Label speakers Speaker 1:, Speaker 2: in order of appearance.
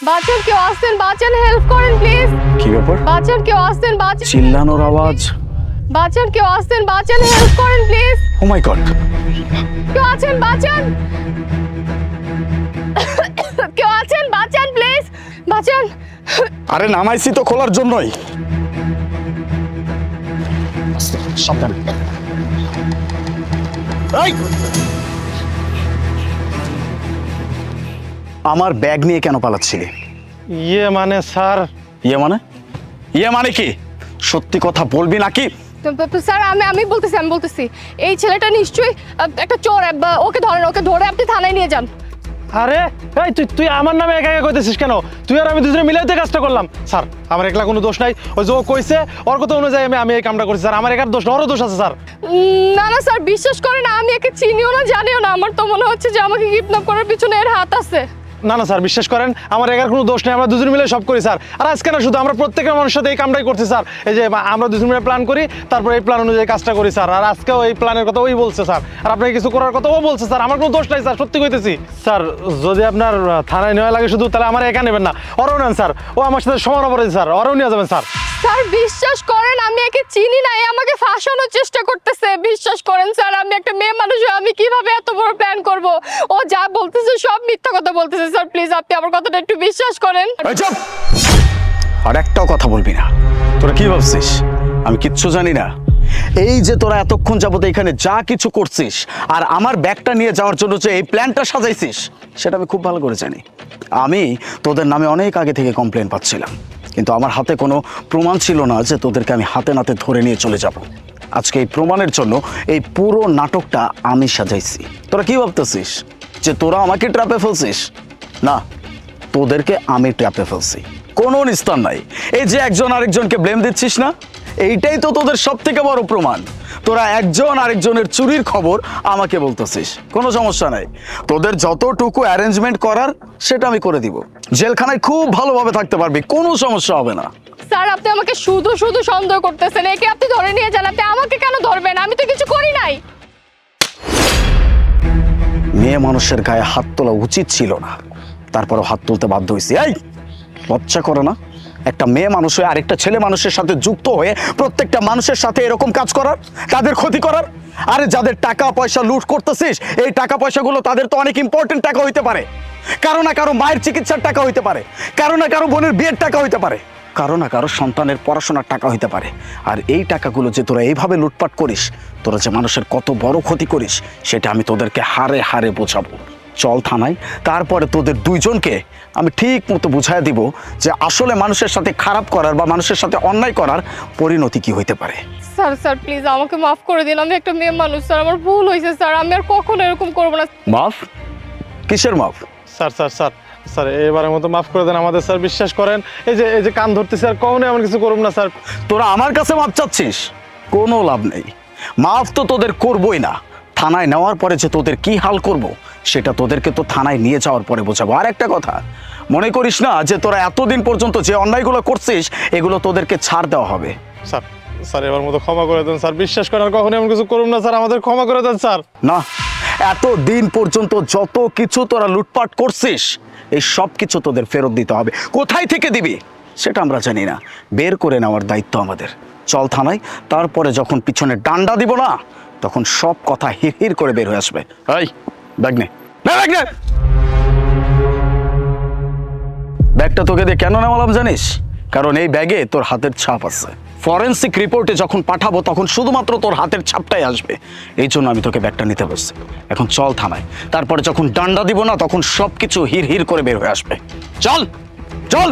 Speaker 1: বাঁচান, কেউ আসছেন, বাঁচান, হেল্প করেন প্লিজ।
Speaker 2: কি ব্যাপার?
Speaker 1: বাঁচান, কেউ আসছেন, বাঁচান।
Speaker 2: চিল্লানোর আওয়াজ।
Speaker 1: বাঁচান, কেউ আসছেন, বাঁচান, হেল্প করেন প্লিজ।
Speaker 2: O my god.
Speaker 1: কেউ আছেন, বাঁচান। কেউ আছেন, বাঁচান প্লিজ, বাঁচান।
Speaker 2: আরে নামাইছি তো খোলার জন্যই। সাবধানে। এই! আমার ব্যাগ নিয়ে কেন পালাচ্ছিলি?
Speaker 3: মানে স্যার।
Speaker 2: ইয়ে মানে কি? সত্যি কথা বলবি নাকি?
Speaker 1: স্যার আমি বলতেছি এই ছেলেটা নিশ্চয়ই একটা চোর। ওকে ধরেন, ওকে ধরে আপনি থানায় নিয়ে যান।
Speaker 3: আরে এই তুই আমার নামে একা একা কইতেছিস কেন? তুই আর আমি দুজনে মিলাইতে কাজটা করলাম। স্যার আমার একলা কোনো দোষ নাই। ওই যে ও কইছে ওর কথা অনুযায়ী আমি এই কামটা করছি স্যার। আমার একার দোষ না, ওরও দোষ আছে স্যার।
Speaker 1: না না স্যার, বিশ্বাস করেন আমি একে চিনিও না, জানিও না। আমার তো মনে হচ্ছে যে আমাকে কিডন্যাপ করার পিছনে এর হাত আছে।
Speaker 3: না না স্যার, বিশ্বাস করেন আমার একার কোনো দোষ নেই। আমরা দুজন মিলে সব করি স্যার। আর আজকে না শুধু, আমরা প্রত্যেকের মানুষের সাথে এই কামটাই করছি স্যার। এই যে আমরা দুজন মিলে প্ল্যান করি, তারপর এই প্ল্যান অনুযায়ী কাজটা করি স্যার। আর আজকেও এই প্ল্যানের কথা ওই বলছে স্যার। আর আপনাকে কিছু করার কথা ও বলছে স্যার। আমার কোনো দোষ নাই স্যার, সত্যি কইতেছি স্যার। যদি আপনার থানায় নেওয়া লাগে শুধু, তাহলে আমার একা নেবেন না, ওরও নেন স্যার। ও আমার সাথে সমান অপরাধী স্যার, ওরও নিয়ে যাবেন স্যার।
Speaker 1: স্যার বিশ্বাস করেন আমি একে চিনি না, আমাকে ফাঁসানোর চেষ্টা করতেছে। বিশ্বাস করেন স্যার, আমি একটা মেয়ে মানুষ, আমি কিভাবে এত বড় প্ল্যান করব? ও যা বলতেছে সব মিথ্যা কথা বলতেছে। স্যার প্লিজ আপনি আমার কথাটা একটু বিশ্বাস করেন।
Speaker 2: চুপ! আর একটাও কথা বলবি না। তোরা কি ভাবছিস আমি কিচ্ছু জানি না? এই যে তোরা এতক্ষণ যাবত এখানে যা কিছু করছিস আর আমার ব্যাগটা নিয়ে যাওয়ার জন্য যে এই প্ল্যানটা সাজাইছিস, সেটা আমি খুব ভালো করে জানি। আমি তোদের নামে অনেক আগে থেকে কমপ্লেন পাচ্ছিলাম, কিন্তু আমার হাতে কোনো প্রমাণ ছিল না যে তোদেরকে আমি হাতে নাতে ধরে নিয়ে চলে যাব। আজকে এই প্রমাণের জন্য এই পুরো নাটকটা আমি সাজাইছি। তোরা কি ভাবতেছিস যে তোরা আমাকে ট্র্যাপে ফেলছিস? না, তোদেরকে আমি ট্র্যাপে ফেলছি, কোনো নিস্তার নাই। এই যে একজন আরেকজনকে ব্লেম দিচ্ছিস না, এইটাই তো তোদের সব থেকে বড় প্রমাণ। তোরা একজন আরেকজনের চুরির খবর আমাকে বলতেছিস, কোনো সমস্যা নাই। তোদের যতটুকু অ্যারেঞ্জমেন্ট করার সেটা আমি করে দিব। জেলখানায় খুব ভালোভাবে থাকতে পারবি, কোনো সমস্যা হবে না।
Speaker 1: স্যার আপনি আমাকে শুধু শুধু সন্দেহ করতেছেন। একে আপনি ধরে নিয়ে যান, আপনি আমাকে কেন ধরবেন? আমি তো কিছু করি নাই।
Speaker 2: মেয়ে মানুষের গায়ে হাত তোলা উচিত ছিল না, তারপরও হাত তুলতে বাধ্য হয়েছি। এই লজ্জা করে না একটা মেয়ে মানুষ হয়ে আরেকটা ছেলে মানুষের সাথে যুক্ত হয়ে প্রত্যেকটা মানুষের সাথে এরকম কাজ করার, তাদের ক্ষতি করার? আরে যাদের টাকা পয়সা লুট করতেছিস, এই টাকা পয়সাগুলো তাদের তো অনেক ইম্পর্টেন্ট টাকা হইতে পারে। কারো না কারো মায়ের চিকিৎসার টাকা হইতে পারে, কারো না কারো বোনের বিয়ের টাকা হইতে পারে, কারো না কারো সন্তানের পড়াশোনার টাকা হইতে পারে। আর এই টাকাগুলো যে তোরা এইভাবে লুটপাট করিস, তোরা যে মানুষের কত বড় ক্ষতি করিস, সেটা আমি তোদেরকে হারে হারে বোঝাবো। চল থানায়, তারপরে তোদের দুইজনকে আমি ঠিক মতো বুঝাই দিব যে আসলে মানুষের সাথে খারাপ করার বা মানুষের সাথে অন্যায় করার পরিণতি কি হইতে পারে।
Speaker 1: স্যার স্যার প্লিজ আমাকে মাফ করে দিন। আমি একটা মেয়ে মানুষ স্যার, আমার ভুল হয়েছে স্যার। আমি আর কখনো এরকম করবো না।
Speaker 2: মাফ? কিসের মাফ?
Speaker 3: স্যার স্যার স্যার স্যার এবারের মতো মাফ করে দেন আমাদের স্যার, বিশ্বাস করেন। এই যে কান ধরতেছি আর কখনো এমন কিছু করব না স্যার।
Speaker 2: তোরা আমার কাছে মাফ চাচ্ছিস, কোনো লাভ নেই। মাফ তো তোদের করবই না, থানায় নেওয়ার পরে যে তোদের কি হাল করব সেটা তোদেরকে তো থানায় নিয়ে যাওয়ার পরে বোঝাবো। আর একটা কথা, মনে করিস না যে তোরা এতদিন পর্যন্ত যে অন্যায়গুলো করছিস এগুলো তোদেরকে ছাড় দেওয়া হবে।
Speaker 3: স্যার স্যার এবার মতো ক্ষমা করে দেন স্যার, বিশ্বাস করেন আর কখনো এমন কিছু করুন না স্যার, আমাদের ক্ষমা করে দেন স্যার।
Speaker 2: না, এতদিন পর্যন্ত যত কিছু তোরা লুটপাট করছিস এই সব কিছু তোদের ফেরত দিতে হবে। কোথায় থেকে দিবি সেটা আমরা জানি না, বের করে নেওয়ার দায়িত্ব আমাদের। চল থানায়, তারপরে যখন পিছনে ডান্ডা দিব না তখন সব কথা হির হির করে বের হয়ে আসবে। এই ব্যাগ নে, ব্যাগ নে। ব্যাগটা তোকে দিয়ে কেন নেওয়ালাম জানিস? কারণ এই ব্যাগে তোর হাতের ছাপ আছে। ফরেন্সিক রিপোর্টে যখন পাঠাবো তখন শুধুমাত্র তোর হাতের ছাপটাই আসবে, এই জন্য আমি তোকে ব্যাগটা নিতে বসছি। এখন চল থানায়, তারপরে যখন ডান্ডা দিব না তখন সব কিছু হির হির করে বের হয়ে আসবে। চল চল।